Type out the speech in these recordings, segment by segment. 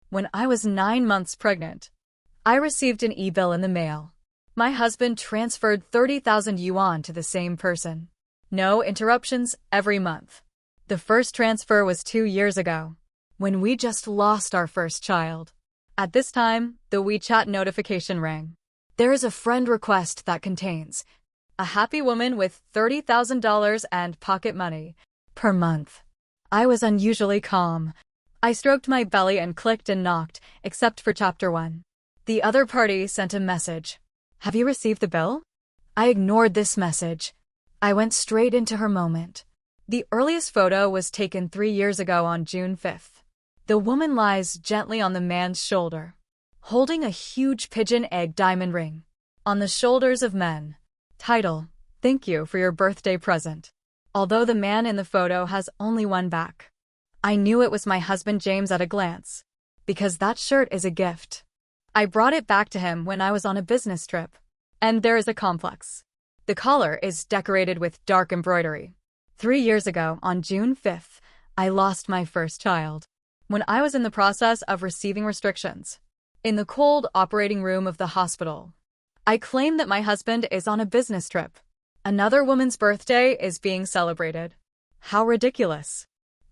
When I was 9 months pregnant, I received an e-bill in the mail. My husband transferred 30,000 yuan to the same person. No interruptions every month. The first transfer was 2 years ago, when we just lost our first child. At this time, the WeChat notification rang. There is a friend request that contains a happy woman with $30,000 and pocket money per month. I was unusually calm. I stroked my belly and clicked and knocked, except for chapter 1. The other party sent a message. Have you received the bill? I ignored this message. I went straight into her moment. The earliest photo was taken 3 years ago on June 5th. The woman lies gently on the man's shoulder, holding a huge pigeon egg diamond ring on the shoulders of men. Title: Thank you for your birthday present. Although the man in the photo has only one back, I knew it was my husband James at a glance, because that shirt is a gift. I brought it back to him when I was on a business trip, and there is a complex. The collar is decorated with dark embroidery. 3 years ago, on June 5th, I lost my first child. When I was in the process of receiving restrictions, in the cold operating room of the hospital, I claimed that my husband is on a business trip. Another woman's birthday is being celebrated. How ridiculous.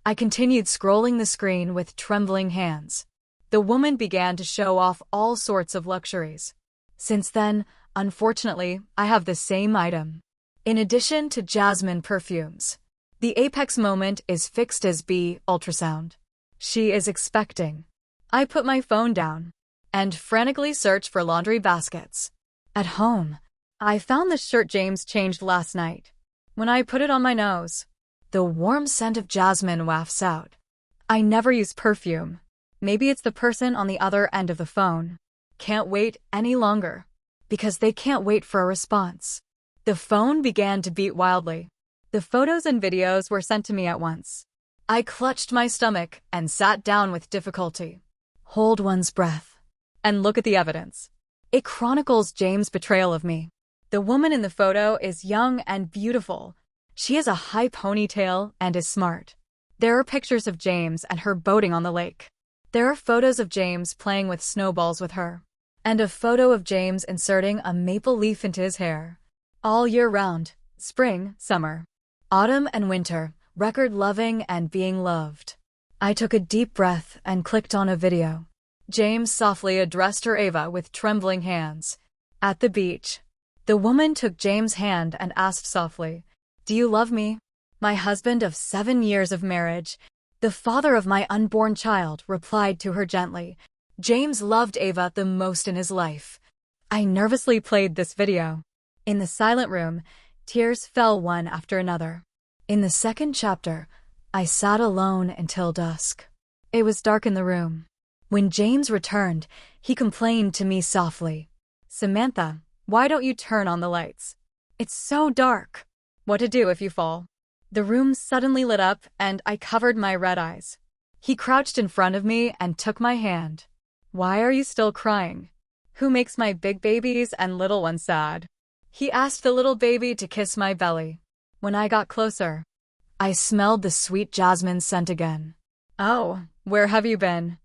I continued scrolling the screen with trembling hands. The woman began to show off all sorts of luxuries. Since then, unfortunately, I have the same item. In addition to jasmine perfumes, the apex moment is fixed as B ultrasound. She is expecting. I put my phone down and frantically searched for laundry baskets. At home, I found the shirt James changed last night. When I put it on my nose, the warm scent of jasmine wafts out. I never use perfume. Maybe it's the person on the other end of the phone. Can't wait any longer, because they can't wait for a response. The phone began to beat wildly. The photos and videos were sent to me at once. I clutched my stomach and sat down with difficulty. Hold one's breath and look at the evidence. It chronicles James' betrayal of me. The woman in the photo is young and beautiful. She has a high ponytail and is smart. There are pictures of James and her boating on the lake. There are photos of James playing with snowballs with her, and a photo of James inserting a maple leaf into his hair. All year round, spring, summer, autumn and winter, record loving and being loved. I took a deep breath and clicked on a video. James softly addressed her Ava with trembling hands. At the beach, the woman took James' hand and asked softly, "Do you love me?" My husband of 7 years of marriage, the father of my unborn child, replied to her gently. James loved Ava the most in his life. I nervously played this video. In the silent room, tears fell one after another. In the second chapter, I sat alone until dusk. It was dark in the room. When James returned, he complained to me softly. "Samantha, why don't you turn on the lights? It's so dark. What to do if you fall?" The room suddenly lit up and I covered my red eyes. He crouched in front of me and took my hand. "Why are you still crying? Who makes my big babies and little ones sad?" He asked the little baby to kiss my belly. When I got closer, I smelled the sweet jasmine scent again. "Oh, where have you been?"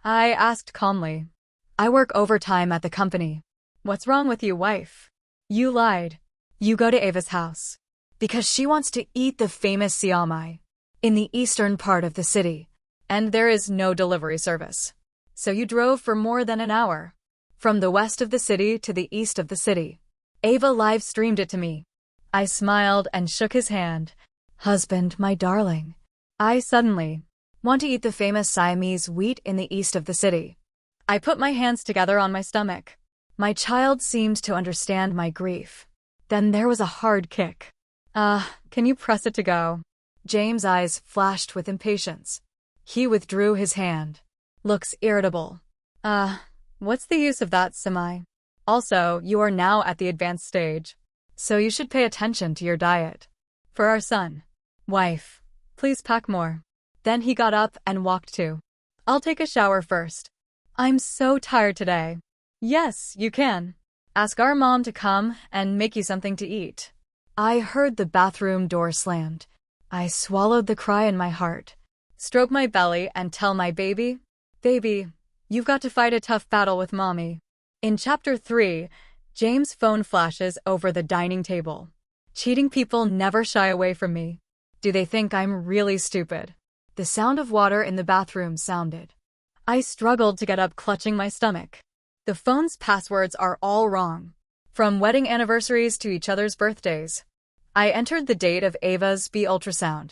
I asked calmly. "I work overtime at the company." "What's wrong with you, wife?" "You lied. You go to Ava's house because she wants to eat the famous siomai in the eastern part of the city, and there is no delivery service. So you drove for more than an hour from the west of the city to the east of the city. Ava live streamed it to me." I smiled and shook his hand. "Husband, my darling, I suddenly want to eat the famous Siamese wheat in the east of the city." I put my hands together on my stomach. My child seemed to understand my grief. Then there was a hard kick. Can you press it to go?" James' eyes flashed with impatience. He withdrew his hand. "Looks irritable." What's the use of that, Samai? Also, you are now at the advanced stage, so you should pay attention to your diet. For our son. Wife, please pack more." Then he got up and walked too. "I'll take a shower first. I'm so tired today." "Yes, you can. Ask our mom to come and make you something to eat." I heard the bathroom door slammed. I swallowed the cry in my heart, stroked my belly and tell my baby, "Baby, You've got to fight a tough battle with mommy. In Chapter 3, James' phone flashes over the dining table. Cheating people never shy away from me. Do they think I'm really stupid? The sound of water in the bathroom sounded. I struggled to get up, clutching my stomach. The phone's passwords are all wrong. From wedding anniversaries to each other's birthdays. I entered the date of Ava's B ultrasound.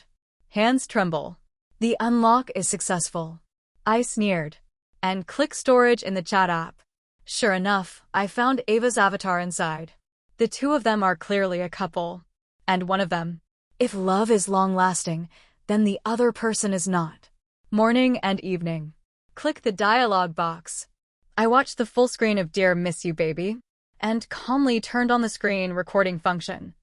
Hands tremble. The unlock is successful. I sneered. And click storage in the chat app. Sure enough, I found Ava's avatar inside. The two of them are clearly a couple. And one of them. If love is long-lasting, then the other person is not. Morning and evening. Click the dialogue box. I watched the full screen of Dear Miss You Baby, and calmly turned on the screen recording function.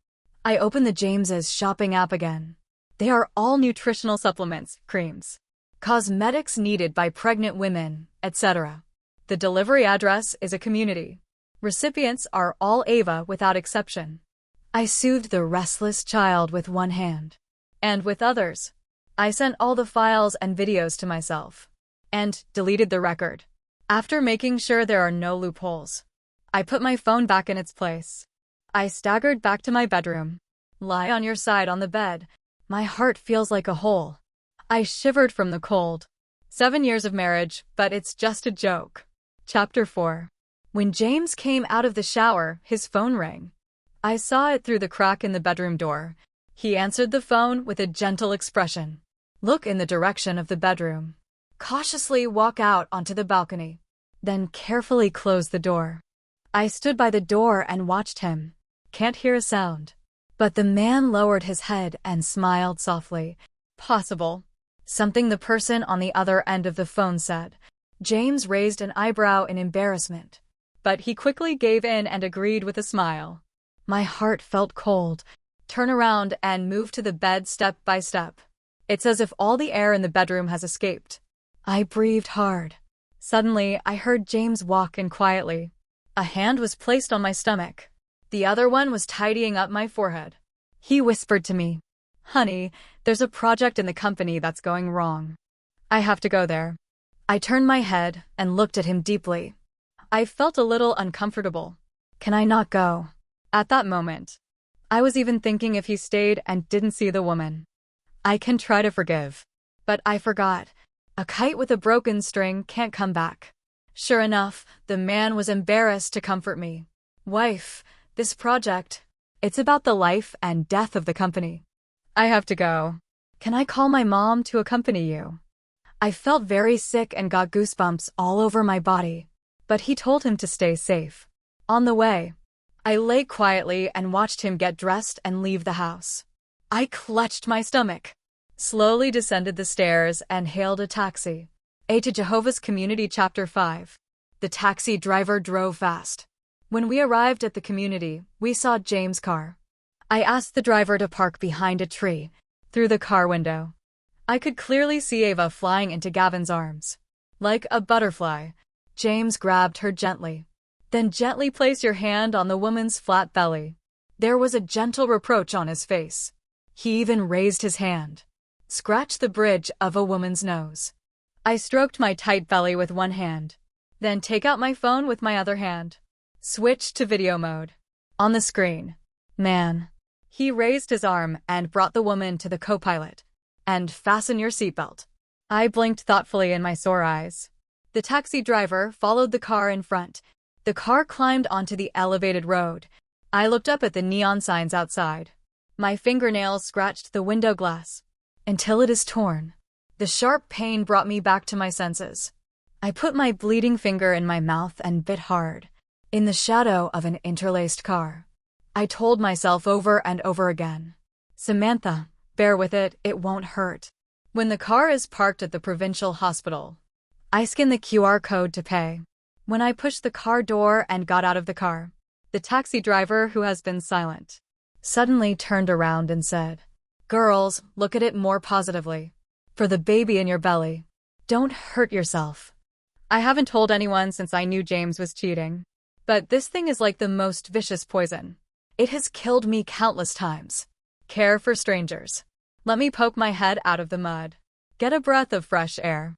I opened the James's shopping app again. They are all nutritional supplements, creams, cosmetics needed by pregnant women, etc. The delivery address is a community. Recipients are all Ava without exception. I soothed the restless child with one hand. And with others, I sent all the files and videos to myself. And deleted the record. After making sure there are no loopholes, I put my phone back in its place. I staggered back to my bedroom. Lie on your side on the bed. My heart feels like a hole. I shivered from the cold. 7 years of marriage, but it's just a joke. Chapter 4. When James came out of the shower, his phone rang. I saw it through the crack in the bedroom door. He answered the phone with a gentle expression. Look in the direction of the bedroom. Cautiously walk out onto the balcony. Then carefully close the door. I stood by the door and watched him. Can't hear a sound. But the man lowered his head and smiled softly. Possible. Something the person on the other end of the phone said. James raised an eyebrow in embarrassment. But he quickly gave in and agreed with a smile. My heart felt cold. Turn around and move to the bed step by step. It's as if all the air in the bedroom has escaped. I breathed hard. Suddenly, I heard James walk in quietly. A hand was placed on my stomach. The other one was tidying up my forehead. He whispered to me, Honey, there's a project in the company that's going wrong. I have to go there. I turned my head and looked at him deeply. I felt a little uncomfortable. Can I not go? At that moment, I was even thinking if he stayed and didn't see the woman. I can try to forgive. But I forgot. A kite with a broken string can't come back. Sure enough, the man was embarrassed to comfort me. Wife, this project, it's about the life and death of the company. I have to go. Can I call my mom to accompany you? I felt very sick and got goosebumps all over my body. But he told him to stay safe. On the way, I lay quietly and watched him get dressed and leave the house. I clutched my stomach. Slowly descended the stairs and hailed a taxi. A to Jehovah's Community Chapter 5. The taxi driver drove fast. When we arrived at the community, we saw James' car. I asked the driver to park behind a tree, through the car window. I could clearly see Ava flying into Gavin's arms. Like a butterfly, James grabbed her gently. Then gently place your hand on the woman's flat belly. There was a gentle reproach on his face. He even raised his hand. Scratch the bridge of a woman's nose. I stroked my tight belly with one hand. Then take out my phone with my other hand. Switch to video mode. On the screen. Man. He raised his arm and brought the woman to the co-pilot. And fasten your seatbelt. I blinked thoughtfully in my sore eyes. The taxi driver followed the car in front. The car climbed onto the elevated road. I looked up at the neon signs outside. My fingernails scratched the window glass. Until it is torn. The sharp pain brought me back to my senses. I put my bleeding finger in my mouth and bit hard. In the shadow of an interlaced car. I told myself over and over again. Samantha, bear with it, it won't hurt. When the car is parked at the provincial hospital, I scan the QR code to pay. When I pushed the car door and got out of the car, the taxi driver, who has been silent, suddenly turned around and said, Girls, look at it more positively. For the baby in your belly. Don't hurt yourself. I haven't told anyone since I knew James was cheating. But this thing is like the most vicious poison. It has killed me countless times. Care for strangers. Let me poke my head out of the mud. Get a breath of fresh air.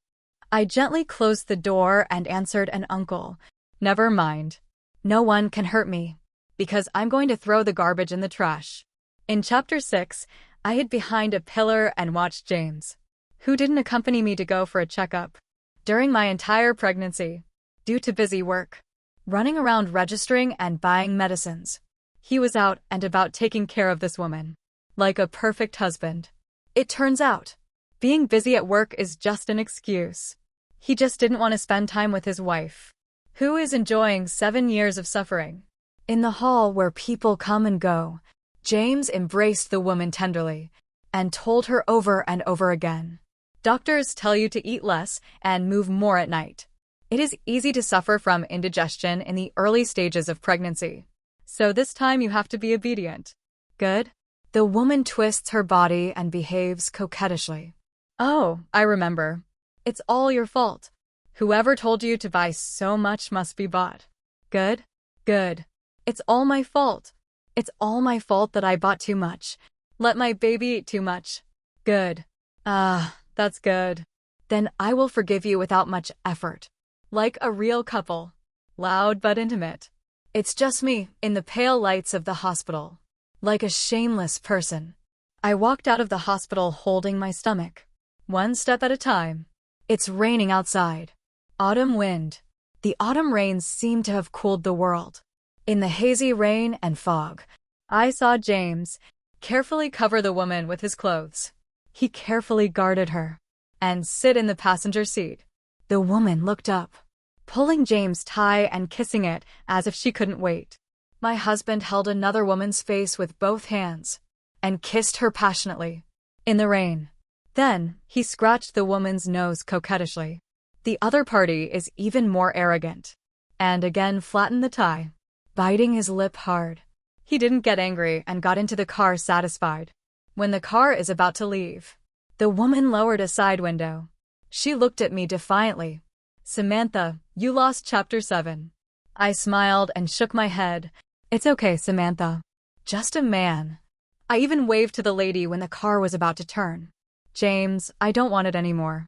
I gently closed the door and answered an uncle. Never mind. No one can hurt me, because I'm going to throw the garbage in the trash. In Chapter 6, I hid behind a pillar and watched James, who didn't accompany me to go for a checkup during my entire pregnancy, due to busy work, running around registering and buying medicines. He was out and about taking care of this woman, like a perfect husband. It turns out, being busy at work is just an excuse. He just didn't want to spend time with his wife, who is enjoying 7 years of suffering. In the hall where people come and go, James embraced the woman tenderly and told her over and over again, "Doctors tell you to eat less and move more at night. It is easy to suffer from indigestion in the early stages of pregnancy, so this time you have to be obedient." Good? The woman twists her body and behaves coquettishly. "Oh, I remember. It's all your fault. Whoever told you to buy so much must be bought." Good? Good. It's all my fault. It's all my fault that I bought too much. Let my baby eat too much. Good. Ah, that's good. Then I will forgive you without much effort. Like a real couple. Loud but intimate. It's just me, in the pale lights of the hospital. Like a shameless person. I walked out of the hospital holding my stomach. One step at a time. It's raining outside. Autumn wind. The autumn rains seem to have cooled the world. In the hazy rain and fog, I saw James carefully cover the woman with his clothes. He carefully guarded her and sit in the passenger seat. The woman looked up, pulling James' tie and kissing it as if she couldn't wait. My husband held another woman's face with both hands and kissed her passionately in the rain. Then he scratched the woman's nose coquettishly. The other party is even more arrogant and again flattened the tie, biting his lip hard. He didn't get angry and got into the car satisfied. When the car is about to leave, the woman lowered a side window. She looked at me defiantly. "Samantha, you lost Chapter 7. I smiled and shook my head. "It's okay, Samantha. Just a man." I even waved to the lady when the car was about to turn. "James, I don't want it anymore.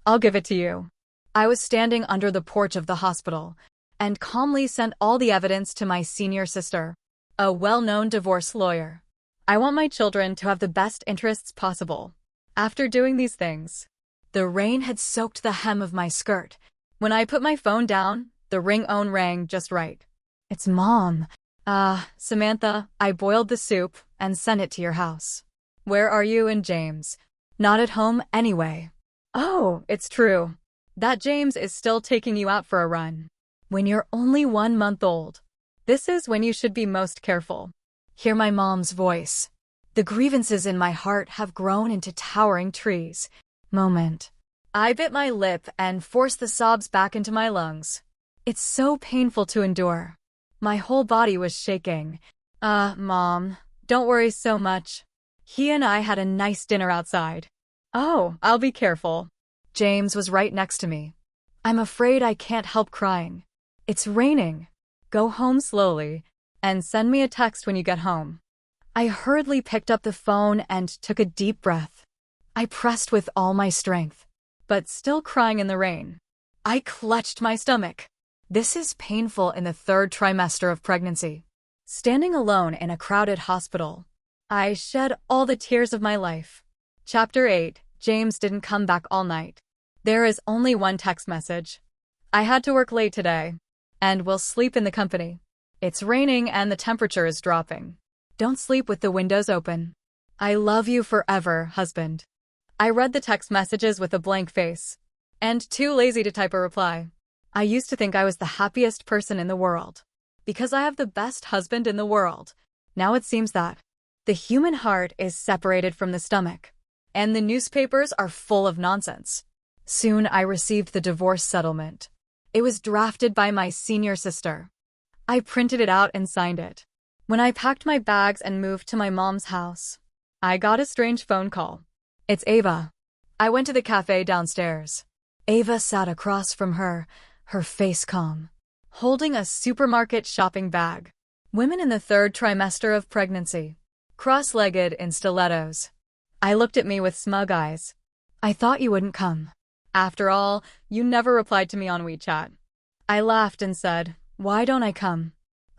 I'll give it to you." I was standing under the porch of the hospital and calmly sent all the evidence to my senior sister, a well-known divorce lawyer. I want my children to have the best interests possible. After doing these things, the rain had soaked the hem of my skirt. When I put my phone down, the ringtone rang just right. "It's Mom. Samantha, I boiled the soup and sent it to your house. Where are you and James?" "Not at home anyway." "Oh, it's true. That James is still taking you out for a run. When you're only 1 month old. This is when you should be most careful." Hear my mom's voice. The grievances in my heart have grown into towering trees. Moment. I bit my lip and forced the sobs back into my lungs. It's so painful to endure. My whole body was shaking. Mom, don't worry so much. He and I had a nice dinner outside." "Oh, I'll be careful." James was right next to me. "I'm afraid I can't help crying. It's raining. Go home slowly and send me a text when you get home." I hurriedly picked up the phone and took a deep breath. I pressed with all my strength, but still crying in the rain. I clutched my stomach. This is painful in the 3rd trimester of pregnancy. Standing alone in a crowded hospital, I shed all the tears of my life. Chapter 8. James didn't come back all night. There is only one text message. "I had to work late today, and will sleep in the company. It's raining and the temperature is dropping. Don't sleep with the windows open. I love you forever, husband." I read the text messages with a blank face, and too lazy to type a reply. I used to think I was the happiest person in the world, because I have the best husband in the world. Now it seems that the human heart is separated from the stomach, and the newspapers are full of nonsense. Soon I received the divorce settlement. It was drafted by my senior sister. I printed it out and signed it. When I packed my bags and moved to my mom's house, I got a strange phone call. "It's Ava." I went to the cafe downstairs. Ava sat across from her face calm, holding a supermarket shopping bag. Women in the 3rd trimester of pregnancy, cross-legged in stilettos. I looked at me with smug eyes. "I thought you wouldn't come." After all, you never replied to me on WeChat. I laughed and said, "Why don't I come?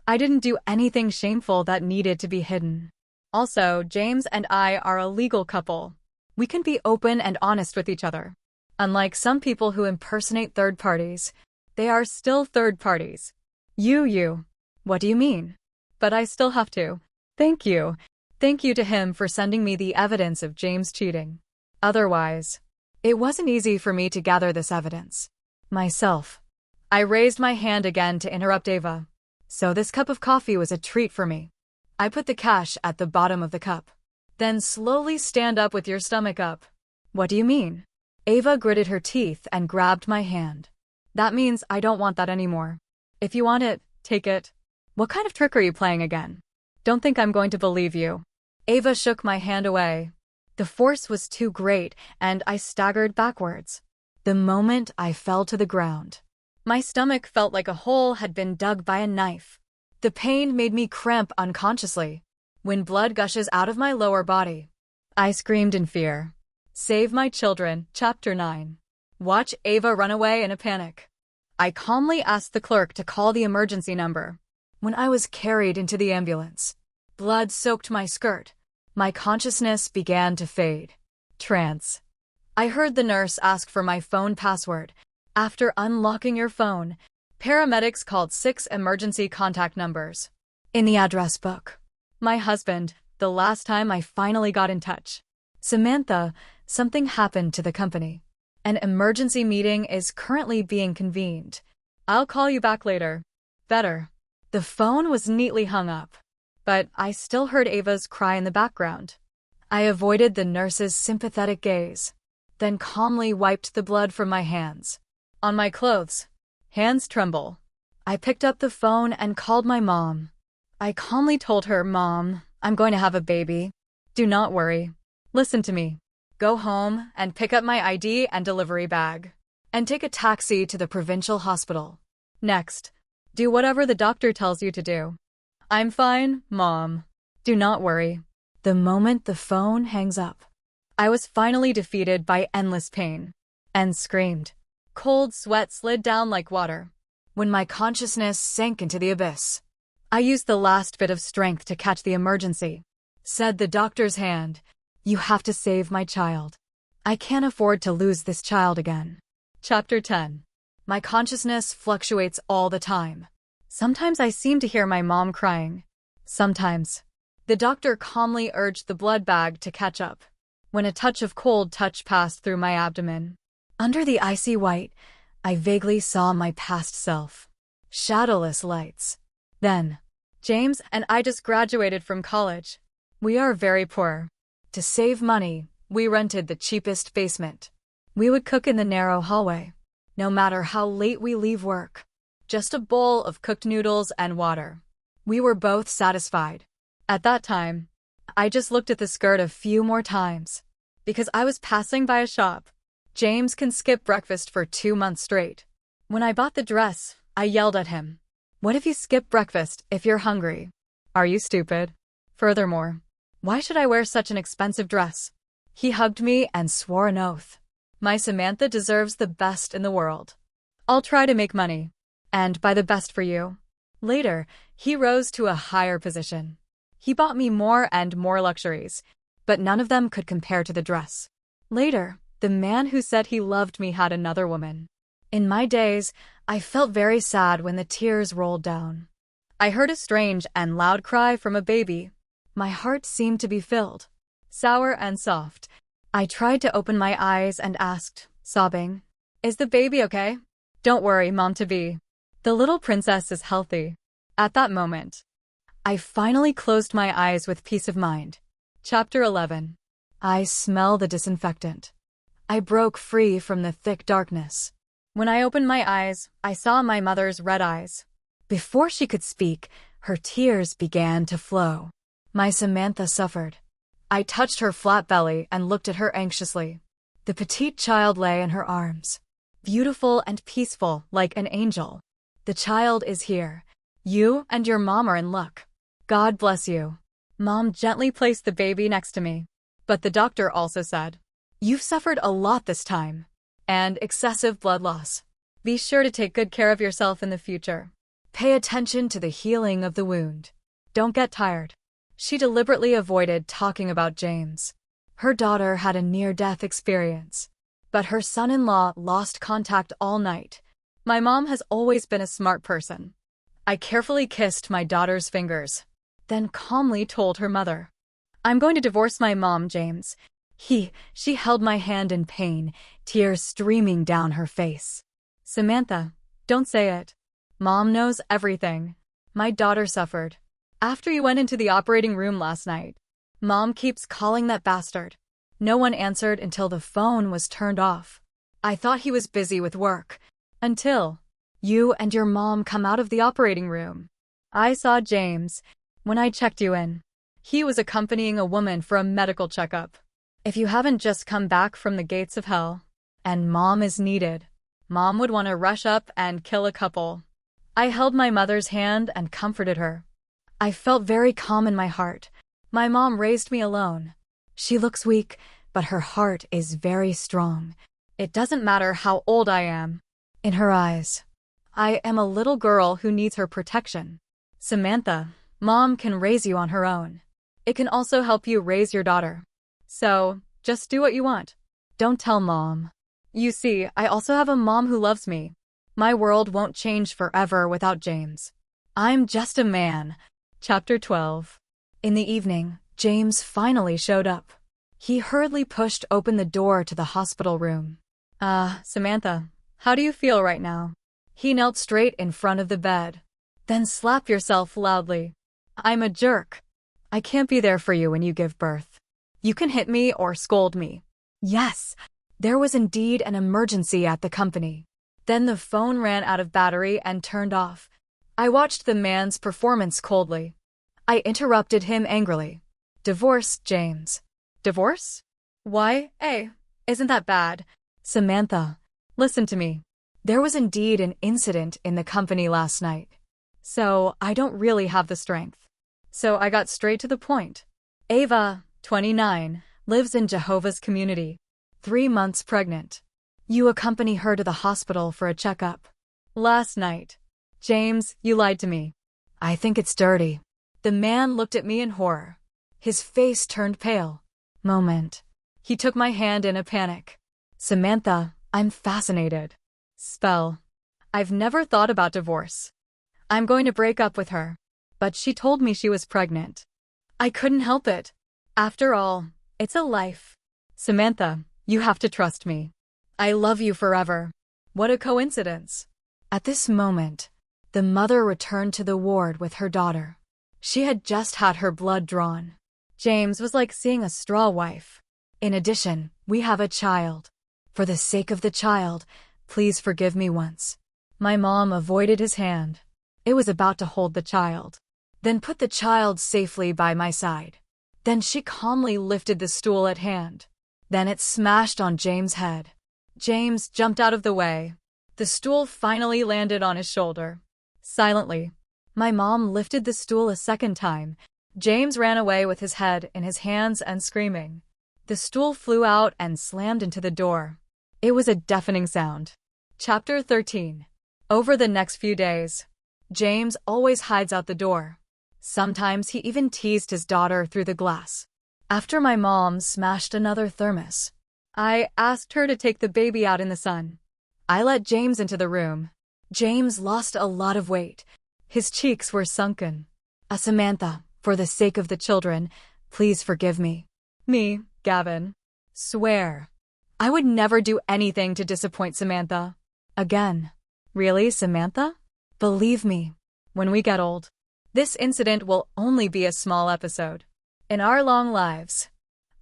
I didn't do anything shameful that needed to be hidden. Also, James and I are a legal couple. We can be open and honest with each other. Unlike some people who impersonate third parties, they are still third parties." You. What do you mean? But I still have to. Thank you. Thank you to him for sending me the evidence of James cheating. Otherwise, it wasn't easy for me to gather this evidence myself. I raised my hand again to interrupt Ava. So this cup of coffee was a treat for me. I put the cash at the bottom of the cup. Then slowly stand up with your stomach up. What do you mean? Ava gritted her teeth and grabbed my hand. That means I don't want that anymore. If you want it, take it. What kind of trick are you playing again? Don't think I'm going to believe you. Ava shook my hand away. The force was too great, and I staggered backwards. The moment I fell to the ground, my stomach felt like a hole had been dug by a knife. The pain made me cramp unconsciously. When blood gushes out of my lower body, I screamed in fear. Save my children, Chapter 9. Watch Ava run away in a panic. I calmly asked the clerk to call the emergency number. When I was carried into the ambulance, blood soaked my skirt. My consciousness began to fade. Trance. I heard the nurse ask for my phone password. After unlocking your phone, paramedics called 6 emergency contact numbers. In the address book, my husband, the last time I finally got in touch. Samantha, something happened to the company. An emergency meeting is currently being convened. I'll call you back later. Better. The phone was neatly hung up, but I still heard Ava's cry in the background. I avoided the nurse's sympathetic gaze, then calmly wiped the blood from my hands. On my clothes, hands tremble. I picked up the phone and called my mom. I calmly told her, "Mom, I'm going to have a baby. Do not worry. Listen to me. Go home and pick up my ID and delivery bag, and take a taxi to the provincial hospital. Next, do whatever the doctor tells you to do. I'm fine, Mom. Do not worry." The moment the phone hangs up, I was finally defeated by endless pain and screamed. Cold sweat slid down like water. When my consciousness sank into the abyss, I used the last bit of strength to catch the emergency. Said the doctor's hand, "You have to save my child. I can't afford to lose this child again." Chapter 10. My consciousness fluctuates all the time. Sometimes I seem to hear my mom crying. Sometimes. The doctor calmly urged the blood bag to catch up, when a touch of cold touch passed through my abdomen. Under the icy white, I vaguely saw my past self. Shadowless lights. Then, James and I just graduated from college. We are very poor. To save money, we rented the cheapest basement. We would cook in the narrow hallway, no matter how late we leave work. Just a bowl of cooked noodles and water. We were both satisfied. At that time, I just looked at the skirt a few more times. Because I was passing by a shop. James can skip breakfast for 2 months straight. When I bought the dress, I yelled at him. "What if you skip breakfast if you're hungry? Are you stupid? Furthermore, why should I wear such an expensive dress?" He hugged me and swore an oath. My Samantha deserves the best in the world. I'll try to make money. And buy the best for you. Later, he rose to a higher position. He bought me more and more luxuries, but none of them could compare to the dress. Later, the man who said he loved me had another woman. In my days, I felt very sad when the tears rolled down. I heard a strange and loud cry from a baby. My heart seemed to be filled, sour and soft. I tried to open my eyes and asked, sobbing, "Is the baby okay?" "Don't worry, Mom-to-be. The little princess is healthy." At that moment, I finally closed my eyes with peace of mind. Chapter 11. I smell the disinfectant. I broke free from the thick darkness. When I opened my eyes, I saw my mother's red eyes. Before she could speak, her tears began to flow. My Samantha suffered. I touched her flat belly and looked at her anxiously. The petite child lay in her arms, beautiful and peaceful like an angel. "The child is here. You and your mom are in luck. God bless you." Mom gently placed the baby next to me. But the doctor also said, "You've suffered a lot this time. and excessive blood loss. Be sure to take good care of yourself in the future. Pay attention to the healing of the wound. Don't get tired. She deliberately avoided talking about James. Her daughter had a near-death experience, but her son-in-law lost contact all night. My mom has always been a smart person. I carefully kissed my daughter's fingers, then calmly told her mother, "I'm going to divorce my mom, James." She held my hand in pain, tears streaming down her face. "Samantha, don't say it. Mom knows everything." My daughter suffered. "After you went into the operating room last night, Mom keeps calling that bastard." No one answered until the phone was turned off. I thought he was busy with work. Until you and your mom come out of the operating room. I saw James when I checked you in. He was accompanying a woman for a medical checkup. If you haven't just come back from the gates of hell, and Mom is needed, Mom would want to rush up and kill a couple. I held my mother's hand and comforted her. I felt very calm in my heart. My mom raised me alone. She looks weak, but her heart is very strong. It doesn't matter how old I am. In her eyes, I am a little girl who needs her protection. "Samantha, Mom can raise you on her own. It can also help you raise your daughter. So, just do what you want. Don't tell Mom. You see, I also have a mom who loves me. My world won't change forever without James. I'm just a man." Chapter 12. In the evening, James finally showed up. He hurriedly pushed open the door to the hospital room. Samantha, how do you feel right now?" He knelt straight in front of the bed. "Then slap yourself loudly. I'm a jerk. I can't be there for you when you give birth. You can hit me or scold me." Yes, there was indeed an emergency at the company. Then the phone ran out of battery and turned off. I watched the man's performance coldly. I interrupted him angrily. "Divorce, James." "Divorce? Why, isn't that bad?" "Samantha, listen to me. There was indeed an incident in the company last night. So I don't really have the strength. So I got straight to the point. Ava, 29, lives in Jehovah's community. 3 months pregnant. You accompany her to the hospital for a checkup. Last night. James, you lied to me. I think it's dirty." The man looked at me in horror. His face turned pale. Moment. He took my hand in a panic. "Samantha, I'm fascinated." Spell. I've never thought about divorce. I'm going to break up with her. But she told me she was pregnant. I couldn't help it. After all, it's a life. "Samantha, you have to trust me. I love you forever." What a coincidence. At this moment, the mother returned to the ward with her daughter. She had just had her blood drawn. James was like seeing a straw wife. "In addition, we have a child. For the sake of the child, please forgive me once." My mom avoided his hand. It was about to hold the child. Then put the child safely by my side. Then she calmly lifted the stool at hand. Then it smashed on James' head. James jumped out of the way. The stool finally landed on his shoulder. Silently, my mom lifted the stool a second time. James ran away with his head in his hands and screaming. The stool flew out and slammed into the door. It was a deafening sound. Chapter 13. Over the next few days, James always hides out the door. Sometimes he even teased his daughter through the glass. After my mom smashed another thermos, I asked her to take the baby out in the sun. I let James into the room. James lost a lot of weight. His cheeks were sunken. Samantha, for the sake of the children, please forgive me." "Me, Gavin. Swear. I would never do anything to disappoint Samantha." "Again." "Really, Samantha? Believe me, when we get old, this incident will only be a small episode in our long lives."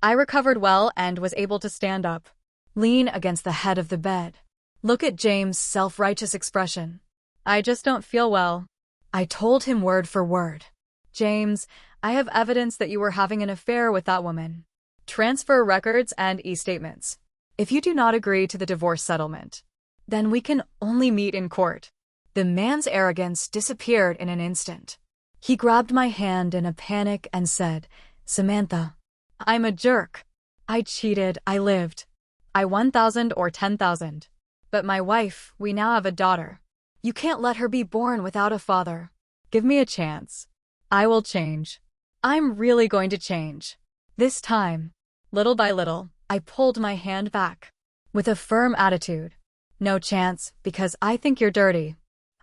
I recovered well and was able to stand up, lean against the head of the bed. Look at James' self-righteous expression. "I just don't feel well." I told him word for word. "James, I have evidence that you were having an affair with that woman. Transfer records and e-statements. If you do not agree to the divorce settlement, then we can only meet in court." The man's arrogance disappeared in an instant. He grabbed my hand in a panic and said, "Samantha, I'm a jerk. I cheated, I lived. I 1,000 or 10,000. But my wife, we now have a daughter. You can't let her be born without a father. Give me a chance. I will change. I'm really going to change. This time, little by little, I pulled my hand back. With a firm attitude. No chance, because I think you're dirty.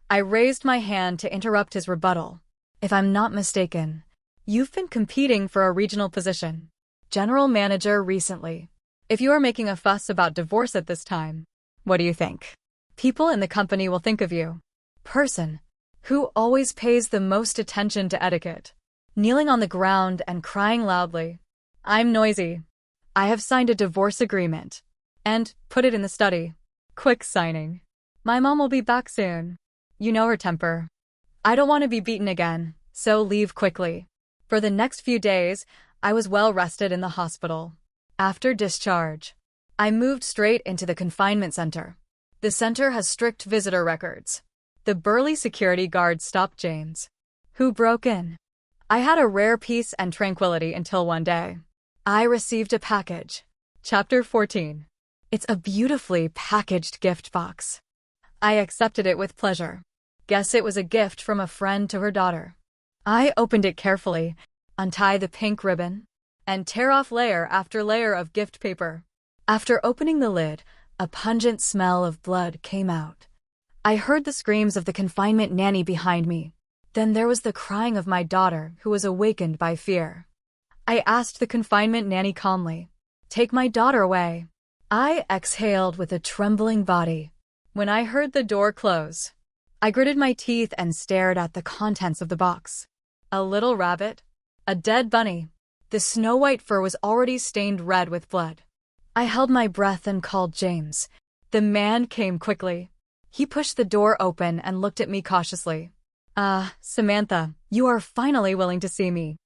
I raised my hand to interrupt his rebuttal. If I'm not mistaken, you've been competing for a regional position. General manager recently. If you are making a fuss about divorce at this time, what do you think? People in the company will think of you. Person. Who always pays the most attention to etiquette. Kneeling on the ground and crying loudly. I'm noisy. I have signed a divorce agreement. And put it in the study. Quick signing. My mom will be back soon. You know her temper. I don't want to be beaten again, so leave quickly. For the next few days, I was well rested in the hospital. After discharge, I moved straight into the confinement center. The center has strict visitor records. The burly security guard stopped James. Who broke in? I had a rare peace and tranquility until one day. I received a package. Chapter 14. It's a beautifully packaged gift box. I accepted it with pleasure. Guess it was a gift from a friend to her daughter. I opened it carefully, untie the pink ribbon, and tear off layer after layer of gift paper. After opening the lid, a pungent smell of blood came out. I heard the screams of the confinement nanny behind me. Then there was the crying of my daughter, who was awakened by fear. I asked the confinement nanny calmly, "Take my daughter away." I exhaled with a trembling body. When I heard the door close, I gritted my teeth and stared at the contents of the box. A little rabbit, a dead bunny. The snow-white fur was already stained red with blood. I held my breath and called James. The man came quickly. He pushed the door open and looked at me cautiously. Samantha, you are finally willing to see me."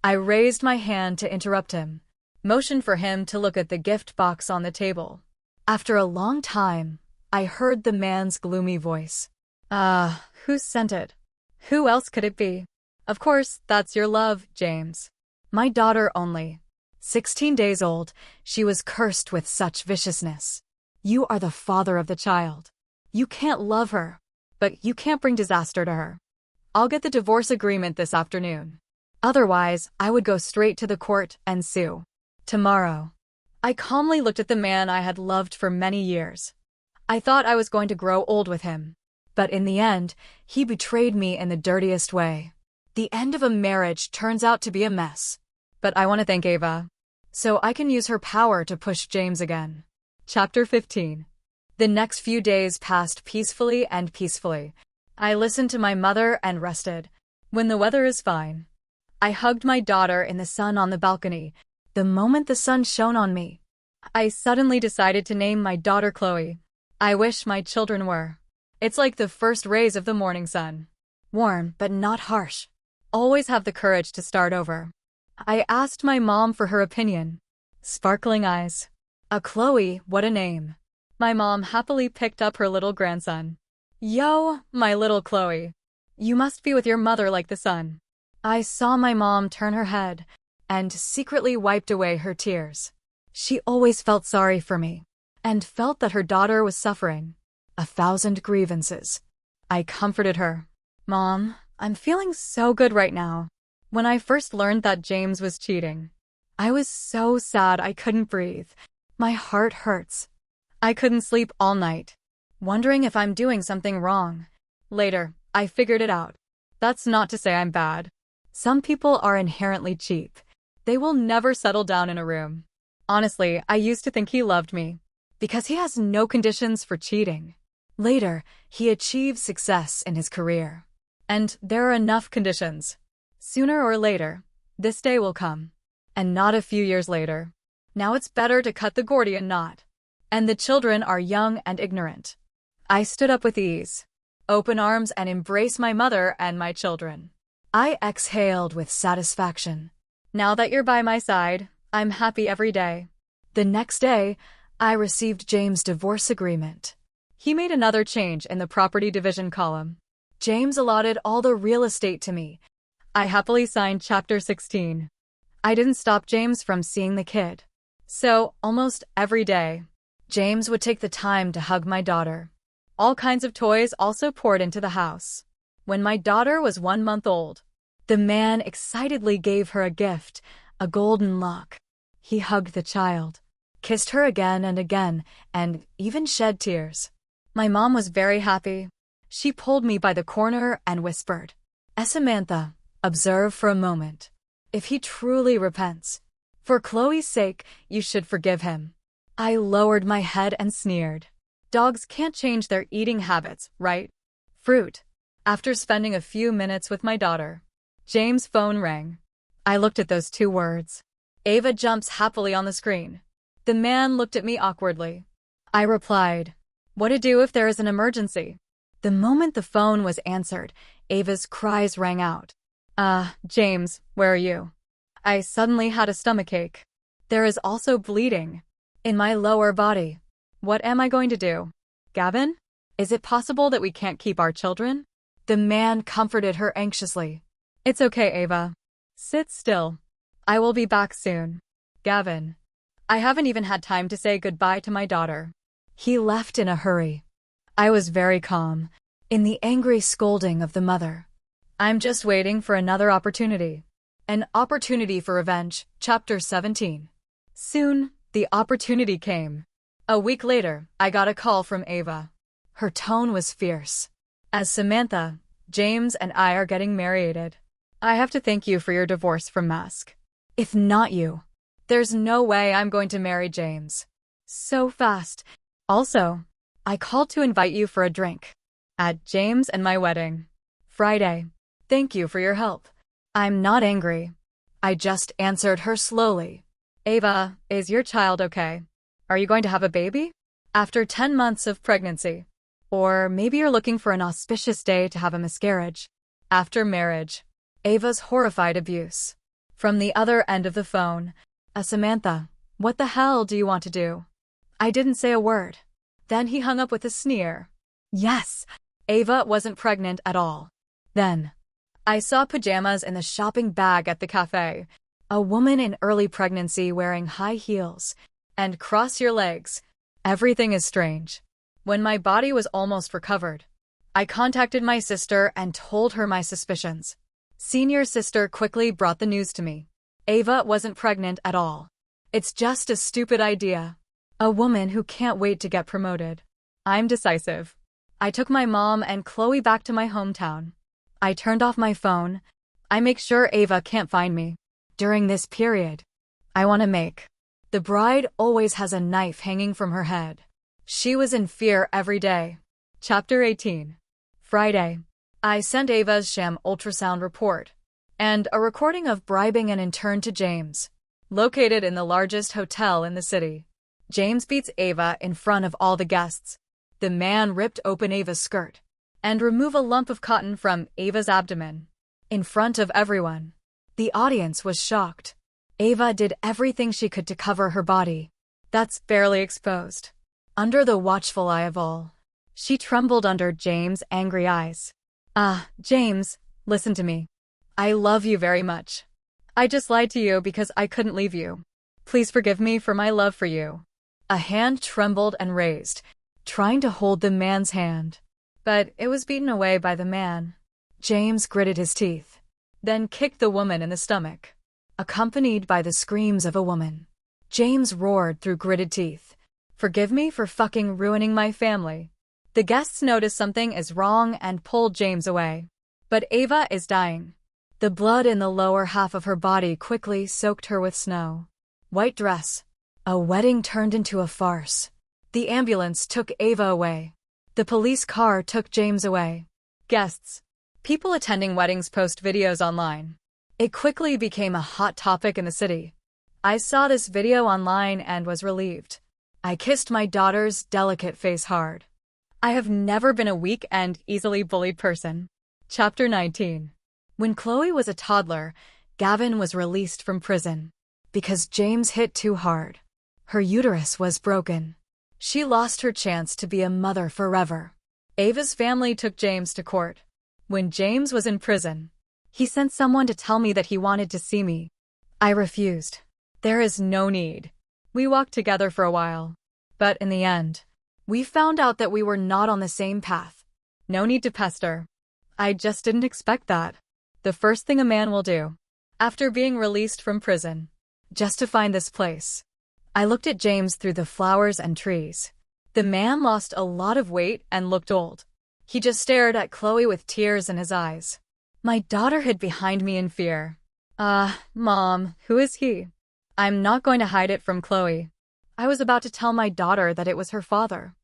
I raised my hand to interrupt him, motioned for him to look at the gift box on the table. After a long time, I heard the man's gloomy voice. Who sent it? Who else could it be? Of course, that's your love, James. My daughter only. 16 days old, she was cursed with such viciousness. You are the father of the child. You can't love her, but you can't bring disaster to her. I'll get the divorce agreement this afternoon. Otherwise, I would go straight to the court and sue. Tomorrow. I calmly looked at the man I had loved for many years. I thought I was going to grow old with him. But in the end, he betrayed me in the dirtiest way. The end of a marriage turns out to be a mess. But I want to thank Ava. So I can use her power to push James again. Chapter 15. The next few days passed peacefully and peacefully. I listened to my mother and rested. When the weather is fine. I hugged my daughter in the sun on the balcony. The moment the sun shone on me, I suddenly decided to name my daughter Chloe. I wish my children were. It's like the first rays of the morning sun. Warm, but not harsh. Always have the courage to start over. I asked my mom for her opinion. Sparkling eyes. A Chloe, what a name. My mom happily picked up her little grandson. Yo, my little Chloe. You must be with your mother like the sun. I saw my mom turn her head and secretly wiped away her tears. She always felt sorry for me and felt that her daughter was suffering. 1,000 grievances. I comforted her. Mom, I'm feeling so good right now. When I first learned that James was cheating, I was so sad I couldn't breathe. My heart hurts. I couldn't sleep all night, wondering if I'm doing something wrong. Later, I figured it out. That's not to say I'm bad. Some people are inherently cheap. They will never settle down in a room. Honestly, I used to think he loved me, because he has no conditions for cheating. Later, he achieved success in his career. And there are enough conditions. Sooner or later, this day will come. And not a few years later. Now it's better to cut the Gordian knot. And the children are young and ignorant. I stood up with ease, open arms, and embraced my mother and my children. I exhaled with satisfaction. Now that you're by my side, I'm happy every day. The next day, I received James' divorce agreement. He made another change in the property division column. James allotted all the real estate to me. I happily signed Chapter 16. I didn't stop James from seeing the kid. So, almost every day, James would take the time to hug my daughter. All kinds of toys also poured into the house. When my daughter was 1 month old, the man excitedly gave her a gift, a golden lock. He hugged the child, kissed her again and again, and even shed tears. My mom was very happy. She pulled me by the corner and whispered, Samantha, observe for a moment. If he truly repents, for Chloe's sake, you should forgive him. I lowered my head and sneered. Dogs can't change their eating habits, right? Fruit. After spending a few minutes with my daughter, James' phone rang. I looked at those 2 words. Ava jumps happily on the screen. The man looked at me awkwardly. I replied, what to do if there is an emergency? The moment the phone was answered, Ava's cries rang out. James, where are you? I suddenly had a stomachache. There is also bleeding in my lower body. What am I going to do? Gavin? Is it possible that we can't keep our children? The man comforted her anxiously. It's okay, Ava. Sit still. I will be back soon. Gavin. I haven't even had time to say goodbye to my daughter. He left in a hurry. I was very calm, in the angry scolding of the mother. I'm just waiting for another opportunity. An opportunity for revenge, Chapter 17. Soon, the opportunity came. A week later, I got a call from Ava. Her tone was fierce. As Samantha, James and I are getting married. I have to thank you for your divorce from Mask. If not you, there's no way I'm going to marry James. So fast. Also, I called to invite you for a drink. At James and my wedding. Friday. Thank you for your help. I'm not angry. I just answered her slowly. Ava, is your child okay? Are you going to have a baby? After 10 months of pregnancy. Or maybe you're looking for an auspicious day to have a miscarriage. After marriage. Ava's horrified abuse. From the other end of the phone. Samantha, what the hell do you want to do? I didn't say a word. Then he hung up with a sneer. Yes, Ava wasn't pregnant at all. Then, I saw pajamas in the shopping bag at the cafe. A woman in early pregnancy wearing high heels. And cross your legs. Everything is strange. When my body was almost recovered, I contacted my sister and told her my suspicions. Senior sister quickly brought the news to me. Ava wasn't pregnant at all. It's just a stupid idea. A woman who can't wait to get promoted. I'm decisive. I took my mom and Chloe back to my hometown. I turned off my phone. I make sure Ava can't find me. During this period, I want to make. The bride always has a knife hanging from her head. She was in fear every day. Chapter 18. Friday. I sent Ava's sham ultrasound report and a recording of bribing an intern to James, located in the largest hotel in the city. James beats Ava in front of all the guests. The man ripped open Ava's skirt and removed a lump of cotton from Ava's abdomen. In front of everyone. The audience was shocked. Ava did everything she could to cover her body. That's barely exposed. Under the watchful eye of all. She trembled under James' angry eyes. James, listen to me. I love you very much. I just lied to you because I couldn't leave you. Please forgive me for my love for you. A hand trembled and raised, trying to hold the man's hand. But it was beaten away by the man. James gritted his teeth, then kicked the woman in the stomach, accompanied by the screams of a woman. James roared through gritted teeth. Forgive me for fucking ruining my family. The guests noticed something is wrong and pulled James away. But Ava is dying. The blood in the lower half of her body quickly soaked her with snow. White dress. A wedding turned into a farce. The ambulance took Ava away. The police car took James away. Guests. People attending weddings post videos online. It quickly became a hot topic in the city. I saw this video online and was relieved. I kissed my daughter's delicate face hard. I have never been a weak and easily bullied person. Chapter 19. When Chloe was a toddler, Gavin was released from prison. Because James hit too hard. Her uterus was broken. She lost her chance to be a mother forever. Ava's family took James to court. When James was in prison, he sent someone to tell me that he wanted to see me. I refused. There is no need. We walked together for a while. But in the end, we found out that we were not on the same path. No need to pester. I just didn't expect that. The first thing a man will do, after being released from prison, just to find this place. I looked at James through the flowers and trees. The man lost a lot of weight and looked old. He just stared at Chloe with tears in his eyes. My daughter hid behind me in fear. Mom, who is he? I'm not going to hide it from Chloe. I was about to tell my daughter that it was her father.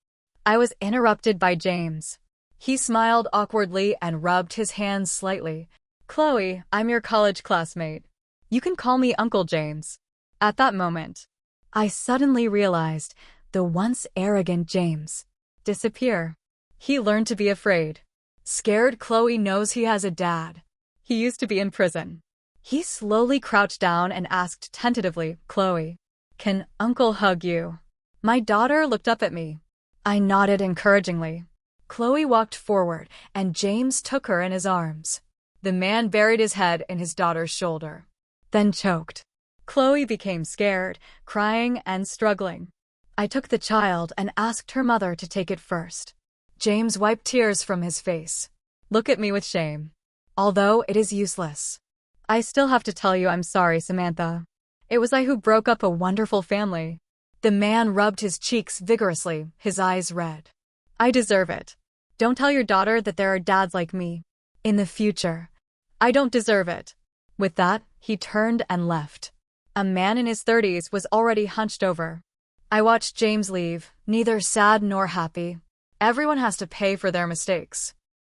I was interrupted by James. He smiled awkwardly and rubbed his hands slightly. Chloe, I'm your college classmate. You can call me Uncle James. At that moment, I suddenly realized the once arrogant James disappear. He learned to be afraid. Scared Chloe knows he has a dad. He used to be in prison. He slowly crouched down and asked tentatively, Chloe, can Uncle hug you? My daughter looked up at me. I nodded encouragingly. Chloe walked forward, and James took her in his arms. The man buried his head in his daughter's shoulder, then choked. Chloe became scared, crying and struggling. I took the child and asked her mother to take it first. James wiped tears from his face. Look at me with shame. Although it is useless, I still have to tell you I'm sorry, Samantha. It was I who broke up a wonderful family. The man rubbed his cheeks vigorously, his eyes red. I deserve it. Don't tell your daughter that there are dads like me in the future. I don't deserve it. With that, he turned and left. A man in his 30s was already hunched over. I watched James leave, neither sad nor happy. Everyone has to pay for their mistakes.